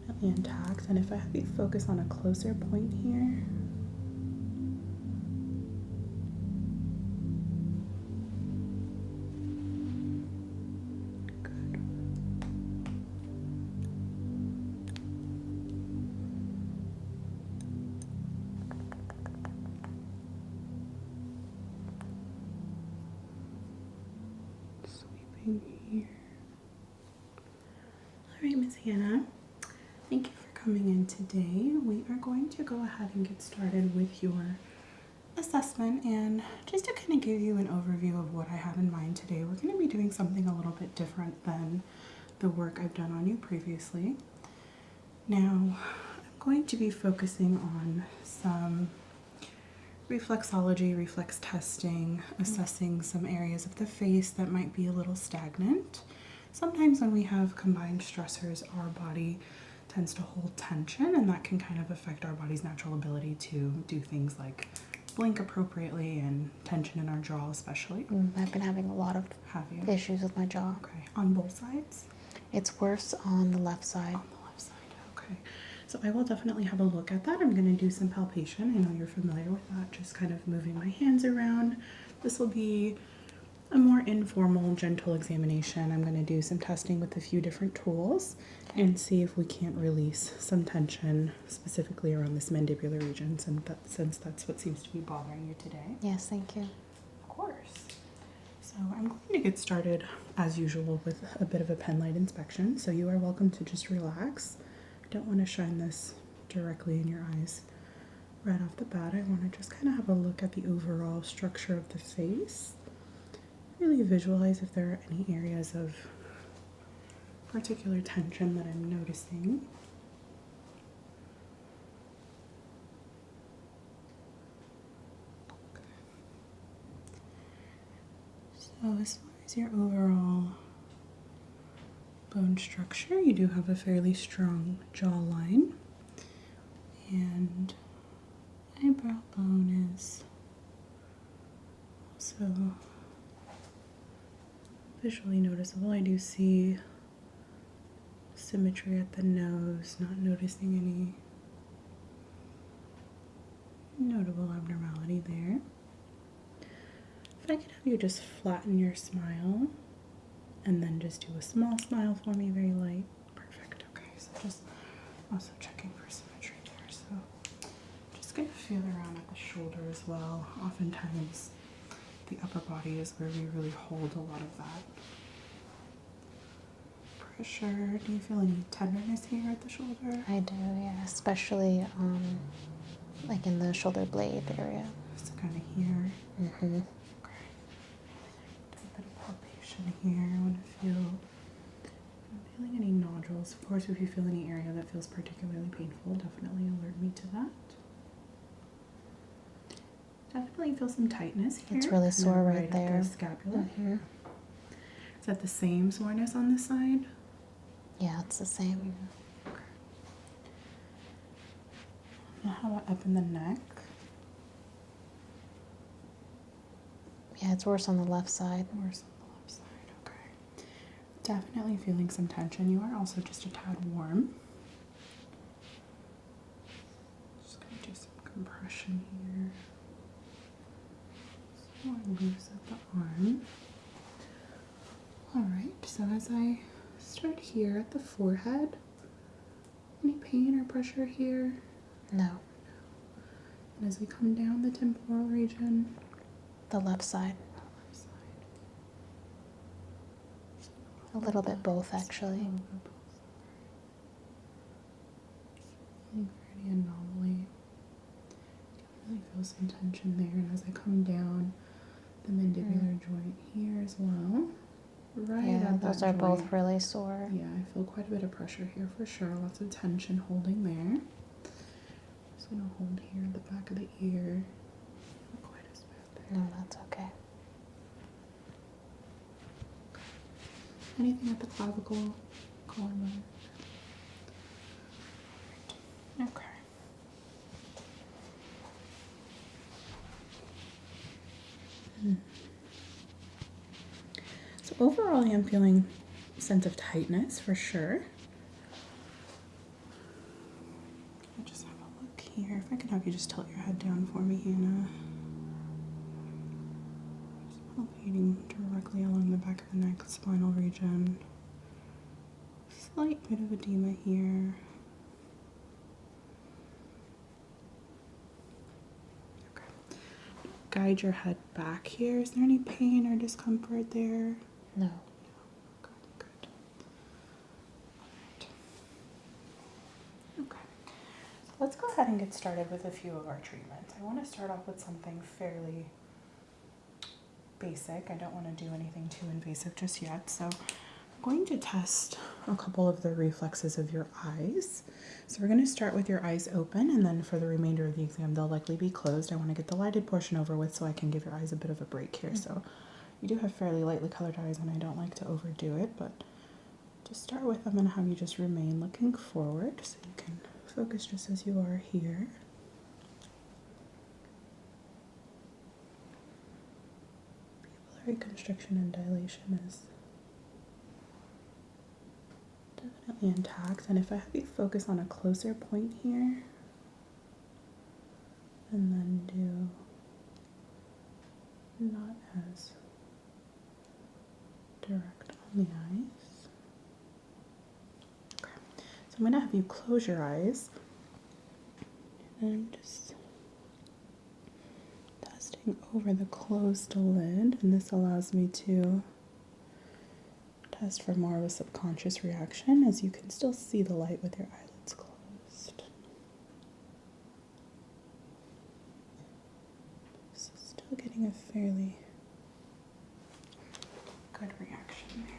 definitely intact. And if I have you focus on a closer point here. Sweeping here. All right, Miss Hannah, thank you for coming in today. We are going to go ahead and get started with your assessment, and just to kind of give you an overview of what I had in mind today, we're going to be doing something a little bit different than the work I've done on you previously. Now, I'm going to be focusing on some reflexology, reflex testing, assessing some areas of the face that might be a little stagnant. Sometimes when we have combined stressors, our body tends to hold tension, and that can kind of affect our body's natural ability to do things like blink appropriately and tension in our jaw especially. I've been having a lot of issues with my jaw. Okay. On both sides? It's worse on the left side. On the left side, okay. So I will definitely have a look at that. I'm going to do some palpation. I know you're familiar with that, just kind of moving my hands around. This will be a more informal, gentle examination. I'm going to do some testing with a few different tools and see if we can't release some tension specifically around this mandibular region, since that's what seems to be bothering you today. Yes, thank you. Of course. So I'm going to get started as usual with a bit of a Penlight inspection. So you are welcome to just relax. I don't want to shine this directly in your eyes right off the bat. I want to just kind of have a look at the overall structure of the face. Really visualize if there are any areas of particular tension that I'm noticing. Okay. So as far as your overall bone structure, you do have a fairly strong jawline, and eyebrow bone is also visually noticeable. I do see symmetry at the nose, not noticing any notable abnormality there. If I could have you just flatten your smile and then just do a small smile for me, very light. Perfect. Okay, so just also checking for symmetry there. So just gonna feel around at the shoulder as well. Oftentimes the upper body is where we really hold a lot of that pressure. Do you feel any tenderness here at the shoulder? I do, yeah, especially like in the shoulder blade area. Just kind of here. Mm-hmm. Okay. Do a bit of palpation here. I want to feel. I'm feeling any nodules. Of course, if you feel any area that feels particularly painful, definitely alert me to that. Definitely feel some tightness here. It's really sore right there. At the scapula. Mm-hmm. Is that the same soreness on this side? Yeah, it's the same. Okay. Now how about up in the neck? Yeah, it's worse on the left side. Worse on the left side, okay. Definitely feeling some tension. You are also just a tad warm. Just gonna do some compression here. More loose at the arm. Alright, so as I start here at the forehead, any pain or pressure here? No. And as we come down the temporal region? The left side. Left side. A little bit both, actually. A little bit both. Feeling pretty anomaly. Definitely feel some tension there, and as I come down the mandibular joint here as well. Right yeah, at those that are joint. both really sore. Yeah, I feel quite a bit of pressure here for sure. Lots of tension holding there. Just gonna hold here at the back of the ear. Not quite as bad there. No, that's okay. Anything at the clavicle, collarbone? Okay. So overall, I am feeling a sense of tightness for sure. here. If I could have you just tilt your head down for me, Hannah. Just palpating directly along the back of the neck, spinal region. Slight bit of edema here. Okay. Guide your head back here. Is there any pain or discomfort there? No. Okay, good. All right. Okay. So let's go ahead and get started with a few of our treatments. I want to start off with something fairly basic. I don't want to do anything too invasive just yet. So I'm going to test a couple of the reflexes of your eyes. So we're going to start with your eyes open, and then for the remainder of the exam, they'll likely be closed. I want to get the lighted portion over with so I can give your eyes a bit of a break here. So you do have fairly lightly colored eyes, and I don't like to overdo it, but to start with, I'm going to have you just remain looking forward so you can focus just as you are here. Pupillary constriction and dilation is definitely intact, and if I have you focus on a closer point here, and then do not as direct on the eyes. Okay, so I'm going to have you close your eyes, and I'm just testing over the closed lid, and this allows me to test for more of a subconscious reaction, as you can still see the light with your eyelids closed. So still getting a fairly good reaction there.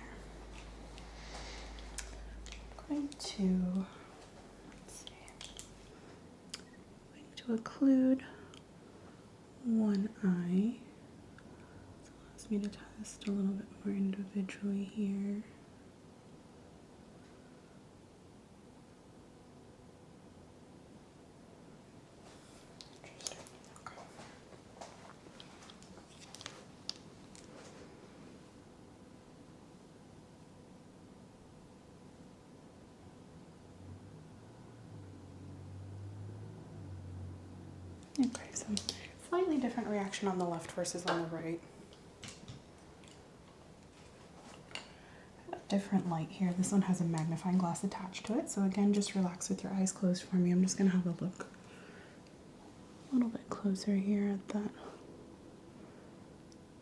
I'm going to, let's see, I'm going to occlude one eye. This allows me to test a little bit more individually here. Okay, so slightly different reaction on the left versus on the right. Different light here. This one has a magnifying glass attached to it. So again, just relax with your eyes closed for me. I'm just going to have a look a little bit closer here at that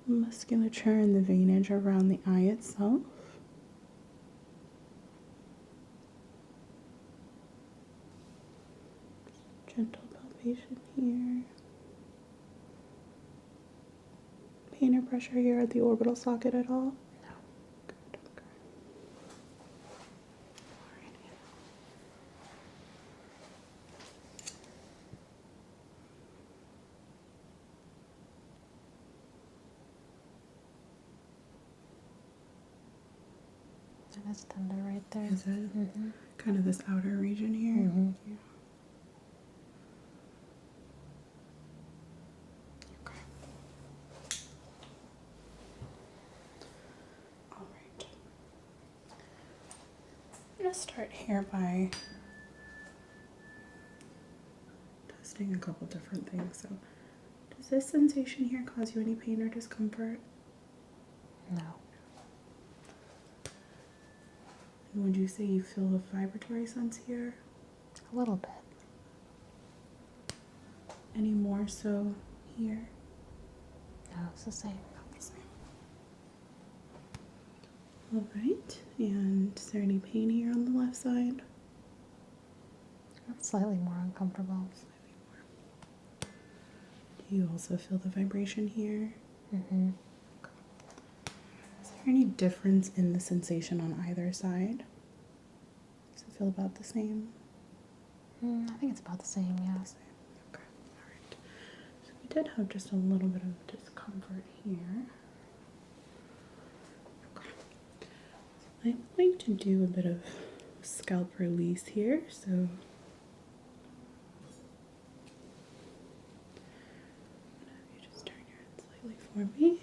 musculature and the veinage around the eye itself. Gentle palpation here. Pain or pressure here at the orbital socket at all? No. Good, okay. That is tender right there. Is it? Mm-hmm. Kind of this outer region here? Mm-hmm. Yeah. Okay. All right. I'm going to start here by testing a couple different things. So, does this sensation here cause you any pain or discomfort? No. And would you say you feel a vibratory sense here? A little bit. Any more so here? No, it's the same. About the same. All right. And is there any pain here on the left side? Slightly more uncomfortable. Slightly more. Do you also feel the vibration here? Mm-hmm. Is there any difference in the sensation on either side? Does it feel about the same? I think it's about the same, yeah. The same. Okay, all right. So we did have just a little bit of discomfort here. Okay. So I'm going to do a bit of scalp release here. So you just turn your head slightly for me.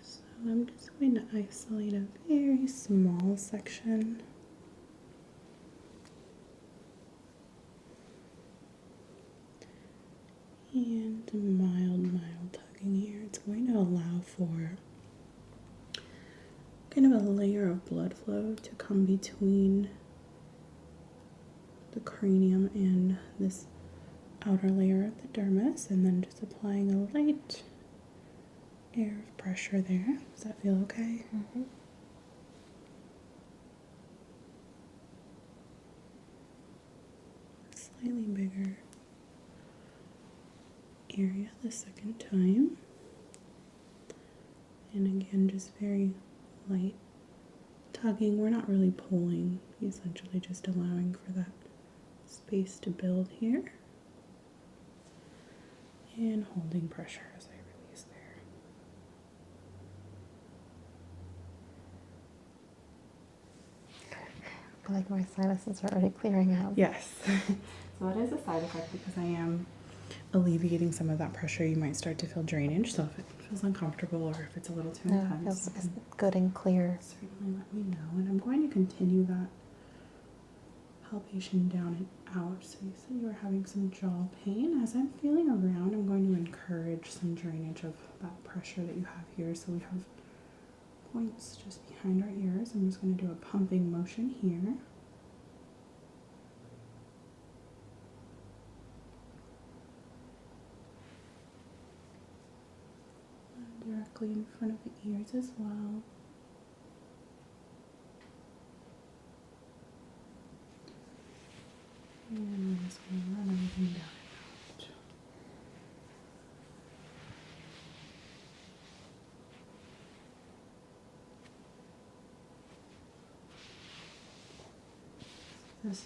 So And I'm just going to isolate a very small section. And a mild tugging here. It's going to allow for kind of a layer of blood flow to come between the cranium and this outer layer of the dermis, and then just applying a light air of pressure there. Does that feel okay? Mm-hmm. Slightly bigger area the second time. And again, just very light tugging. We're not really pulling, essentially just allowing for that space to build here. And holding pressure as I release there. I feel like my sinuses are already clearing out. Yes. So that is a side effect because I am alleviating some of that pressure. You might start to feel drainage. So if it feels uncomfortable or if it's a little too No, it intense, feels good and clear. certainly let me know. And I'm going to continue that palpation down and out. So you said you were having some jaw pain. As I'm feeling around, I'm going to encourage some drainage of that pressure that you have here. So we have points just behind our ears. I'm just going to do a pumping motion here. And directly in front of the ears as well. And I'm just going to run everything down and out. This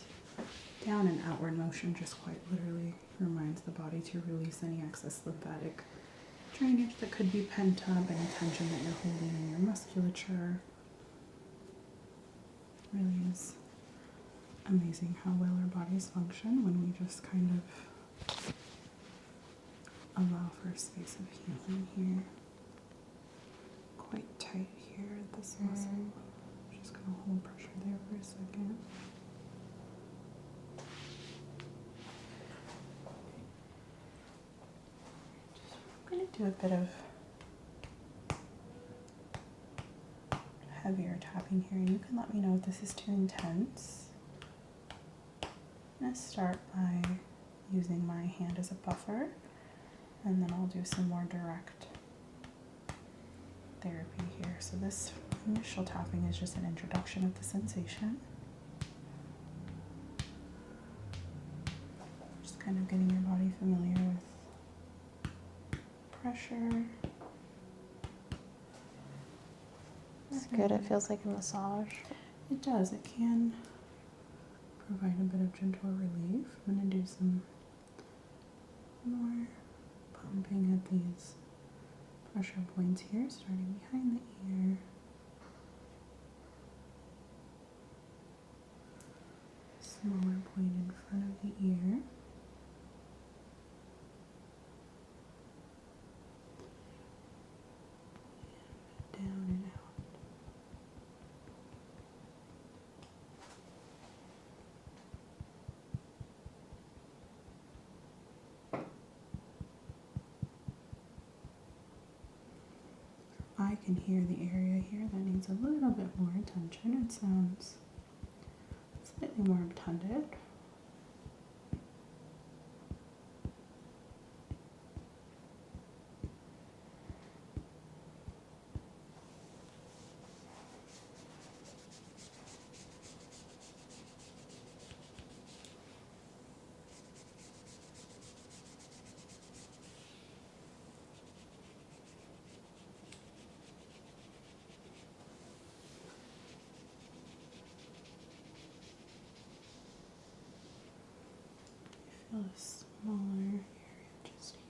down and outward motion just quite literally reminds the body to release any excess lymphatic drainage that could be pent up, any tension that you're holding in your musculature. Really is amazing how well our bodies function when we just kind of allow for a space of healing here. Quite tight here at this muscle. Just going to hold pressure there for a second. I'm going to do a bit of heavier tapping here, and you can let me know if this is too intense. I'm going to start by using my hand as a buffer, and then I'll do some more direct therapy here. So this initial tapping is just an introduction of the sensation. Just kind of getting your body familiar with pressure. It's good. It feels like a massage. It does. It can provide a bit of gentle relief. I'm going to do some more pumping at these pressure points here, starting behind the ear. Smaller point in front of the ear. And down and out. I can hear the area here that needs a little bit more attention. It sounds slightly more obtunded. Feel a smaller area just here.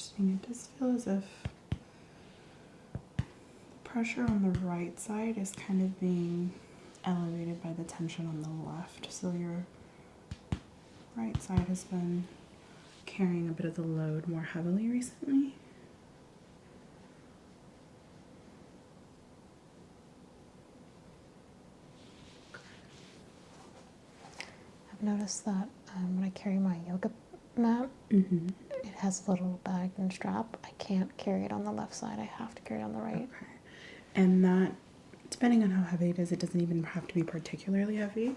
interesting. It does feel as if the pressure on the right side is kind of being elevated by the tension on the left. So your right side has been carrying a bit of the load more heavily recently. I've noticed that when I carry my yoga mat, it has a little bag and strap. I can't carry it on the left side. I have to carry it on the right. Okay. And that, depending on how heavy it is, it doesn't even have to be particularly heavy.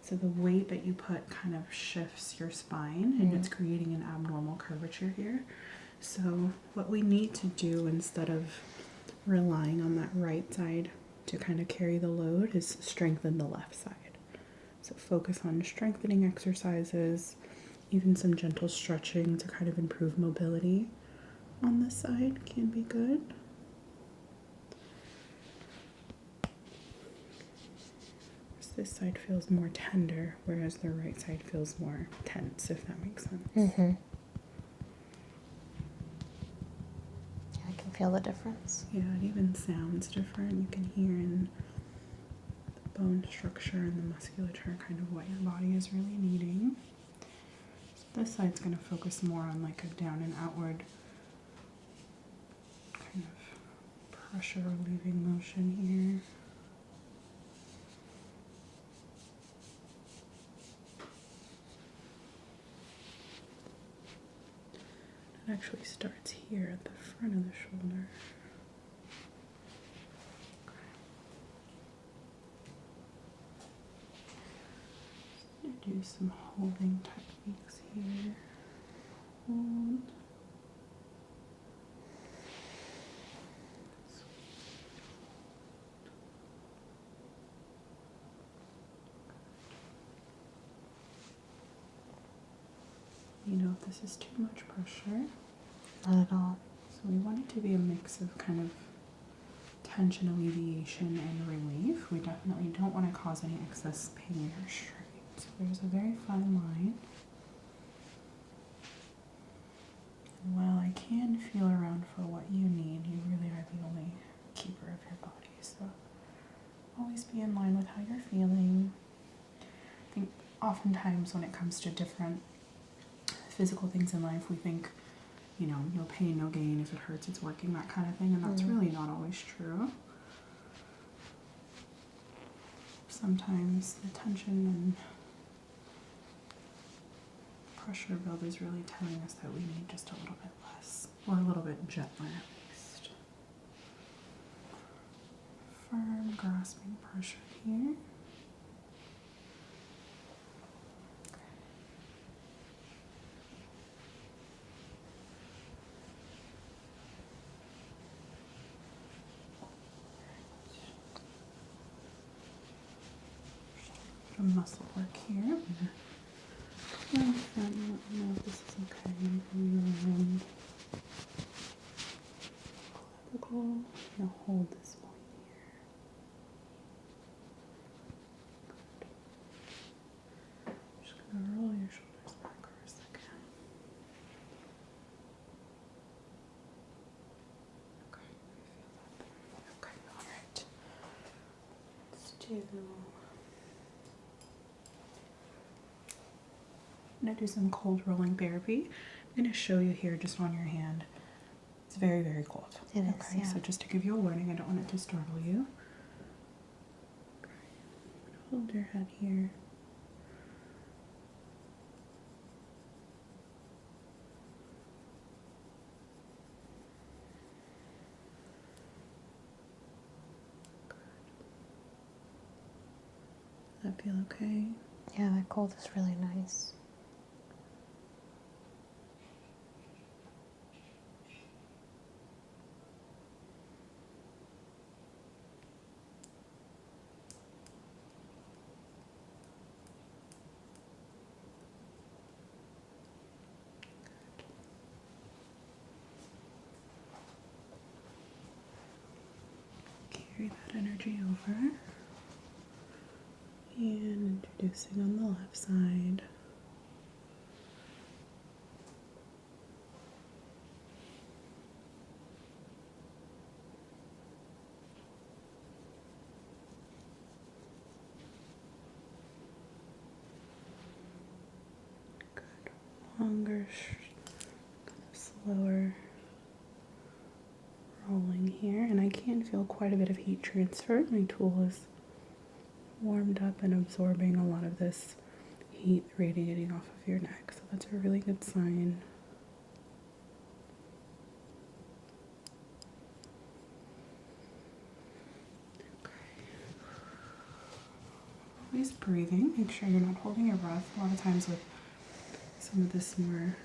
So the weight that you put kind of shifts your spine, and it's creating an abnormal curvature here. So what we need to do, instead of relying on that right side to kind of carry the load, is strengthen the left side. So focus on strengthening exercises, even some gentle stretching to kind of improve mobility on this side can be good. This side feels more tender, whereas the right side feels more tense, if that makes sense. Yeah, I can feel the difference. Yeah, it even sounds different. You can hear in the bone structure and the musculature kind of what your body is really needing. So this side's going to focus more on like a down and outward kind of pressure relieving motion here. It actually starts here at the front of the shoulder. I'm going to do some holding techniques here. Hold. You know if this is too much pressure. Not at all. So we want it to be a mix of kind of tension alleviation and relief. We definitely don't want to cause any excess pain or strain. So there's a very fine line. And while I can feel around for what you need, you really are the only keeper of your body. So always be in line with how you're feeling. I think oftentimes when it comes to different physical things in life, we think, you know, no pain, no gain. If it hurts, it's working, that kind of thing. And that's really not always true. Sometimes the tension and pressure build is really telling us that we need just a little bit less, or a little bit gentler at least. Firm, grasping pressure here. Some muscle work here. I'm going to let me know if this is okay. I'm going around clavicle. I'm going to hold this point here. Good. I'm just going to roll your shoulders back for a second. Okay, I feel that. Okay, alright. Let's do... I'm going to do some cold rolling therapy. I'm going to show you here just on your hand. It's very, very cold. It is, okay, yeah. so just to give you a warning, I don't want it to startle you. Okay. I'm going to hold your head here. Good. Does that feel okay? Yeah, that cold is really nice. Carry that energy over. And introducing on the left side. slower rolling here, and I can feel quite a bit of heat transfer. My tool is warmed up and absorbing a lot of this heat radiating off of your neck, so that's a really good sign. Always breathing, make sure you're not holding your breath. A lot of times with some of this more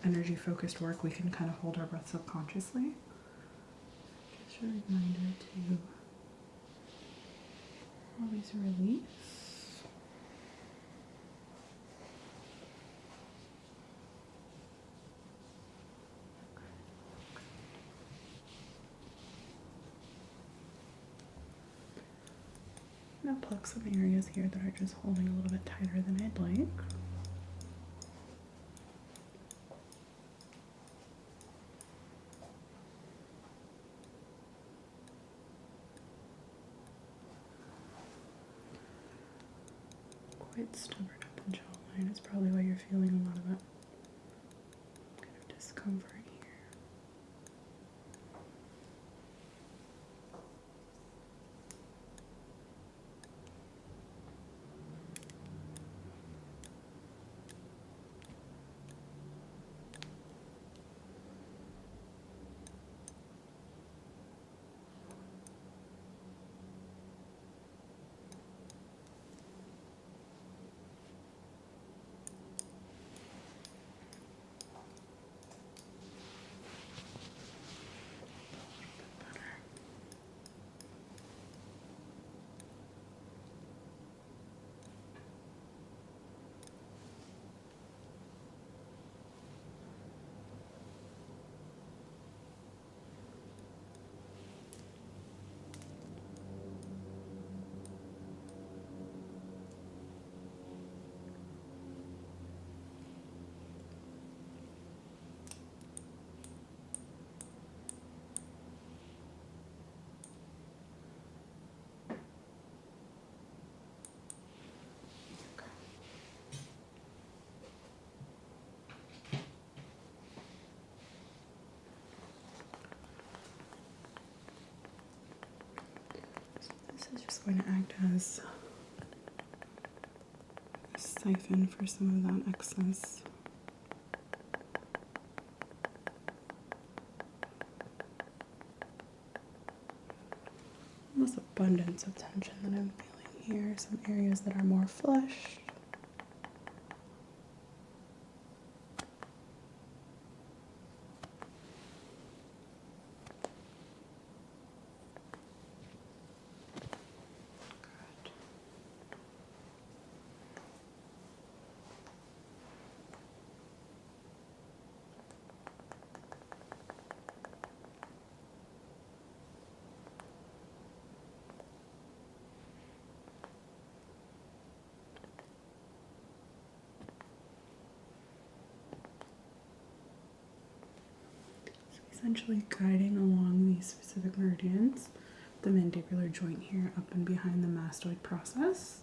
energy focused work, we can kind of hold our breath subconsciously. Just a reminder to always release. I'm going to pluck some areas here that are just holding a little bit tighter than I'd like. Quite stubborn up the jawline. It's probably why you're feeling a lot of that kind of discomfort here. This is just going to act as a siphon for some of that excess. Almost abundance of tension that I'm feeling here. Some areas that are more flushed. Essentially guiding along these specific meridians, the mandibular joint here up and behind the mastoid process,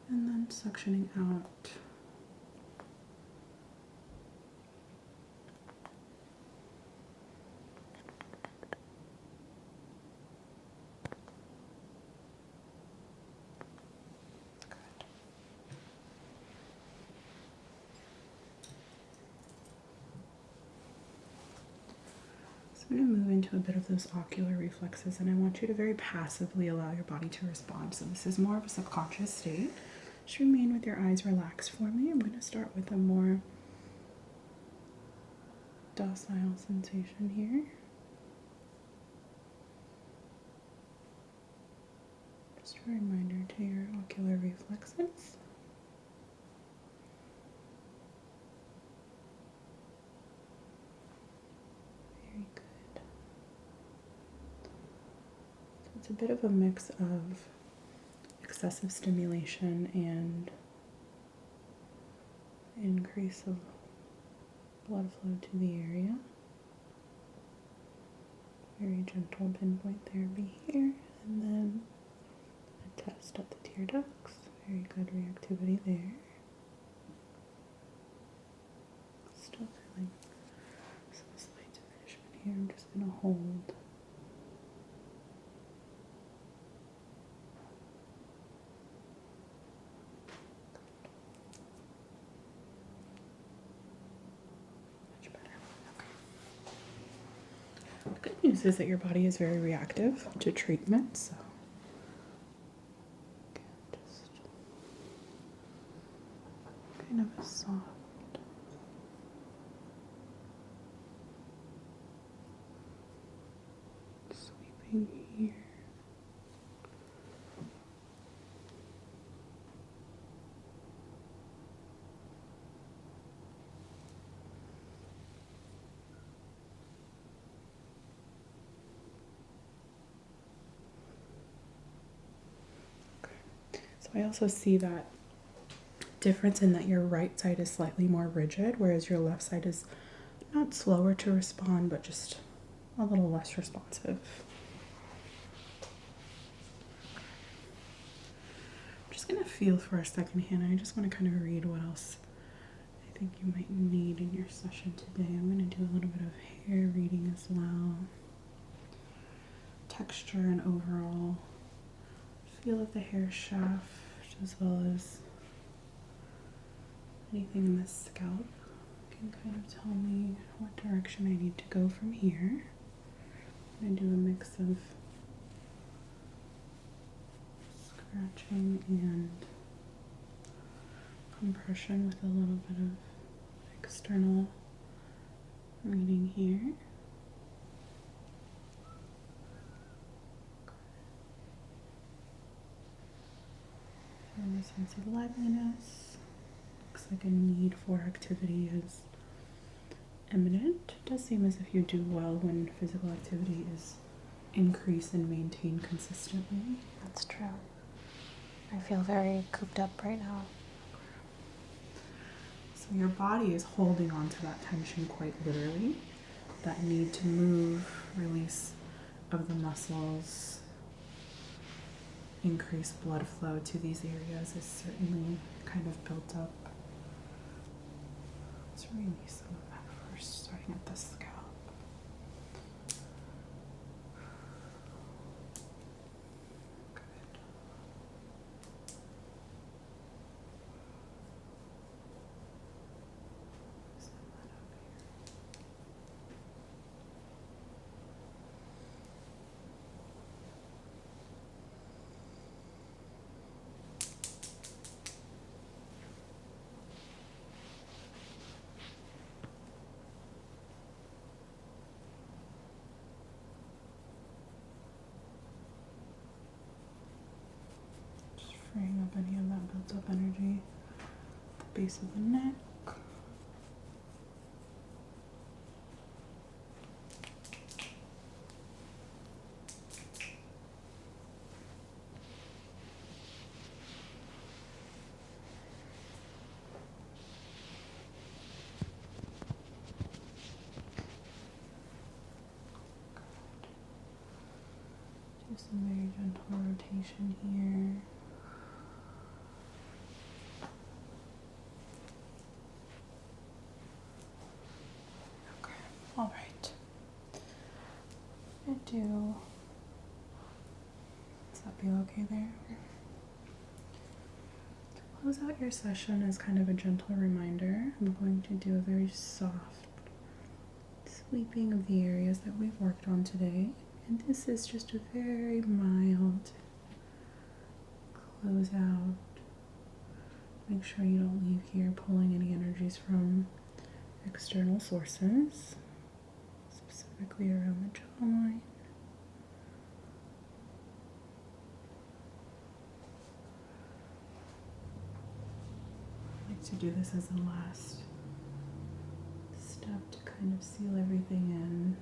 and then suctioning out. I'm going to move into a bit of those ocular reflexes, and I want you to very passively allow your body to respond. So this is more of a subconscious state. Just remain with your eyes relaxed for me. I'm going to start with a more docile sensation here. Just a reminder to your ocular reflexes. Very good. It's a bit of a mix of excessive stimulation and increase of blood flow to the area. Very gentle pinpoint therapy here, and then a test at the tear ducts. Very good reactivity there. hold. Much better. Okay. The good news is that your body is very reactive to treatment, so just kind of a soft sweeping here. So I also see that difference in that your right side is slightly more rigid, whereas your left side is not slower to respond, but just a little less responsive. I'm just gonna feel for a second, Hannah. I just want to kind of read what else I think you might need in your session today. I'm gonna do a little bit of hair reading as well. Texture and overall feel of the hair shaft, as well as anything in the scalp can kind of tell me what direction I need to go from here. I'm going to do a mix of scratching and compression with a little bit of external reading here. Feel a sense of liveliness. Looks like a need for activity is imminent. It does seem as if you do well when physical activity is increased and maintained consistently. That's true. I feel very cooped up right now. So your body is holding on to that tension quite literally. That need to move, release of the muscles, increased blood flow to these areas is certainly kind of built up. Let's release some of that first, starting at the scalp. Good. Send that up here. Just freeing up any of that built up energy at the base of the neck. Do some very gentle rotation here. Okay, all right. I'm gonna do. Does that feel okay there? To close out your session as kind of a gentle reminder, I'm going to do a very soft sweeping of the areas that we've worked on today. And this is just a very mild close out. Make sure you don't leave here pulling any energies from external sources, specifically around the jawline. I like to do this as a last step to kind of seal everything in.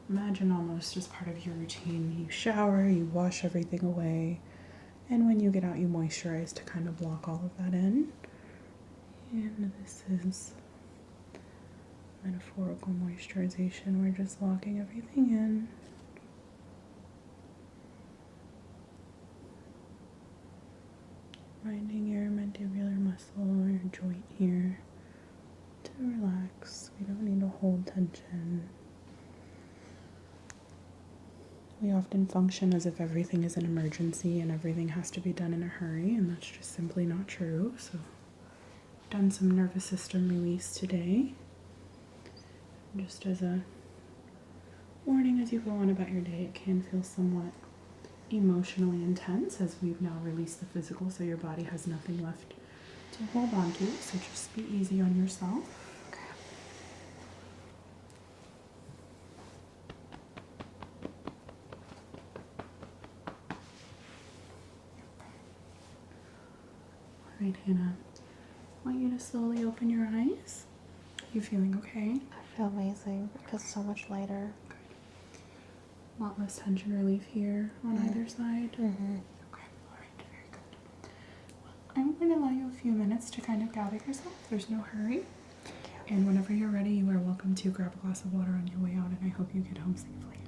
Imagine almost as part of your routine, you shower, you wash everything away, and when you get out, you moisturize to kind of block all of that in. And this is metaphorical moisturization. We're just locking everything in. Reminding your mandibular muscle or your joint here to relax. We don't need to hold tension. We often function as if everything is an emergency and everything has to be done in a hurry, and that's just simply not true. So, I've done some nervous system release today, just as a warning as you go on about your day. It can feel somewhat emotionally intense as we've now released the physical, so your body has nothing left to hold on to. So just be easy on yourself. All right, Hannah, I want you to slowly open your eyes. Are you feeling okay? I feel amazing. It feels so much lighter. A lot less tension relief here on either side. Mm-hmm. Okay, all right, very good. Well, I'm going to allow you a few minutes to kind of gather yourself. There's no hurry. And whenever you're ready, you are welcome to grab a glass of water on your way out, and I hope you get home safely.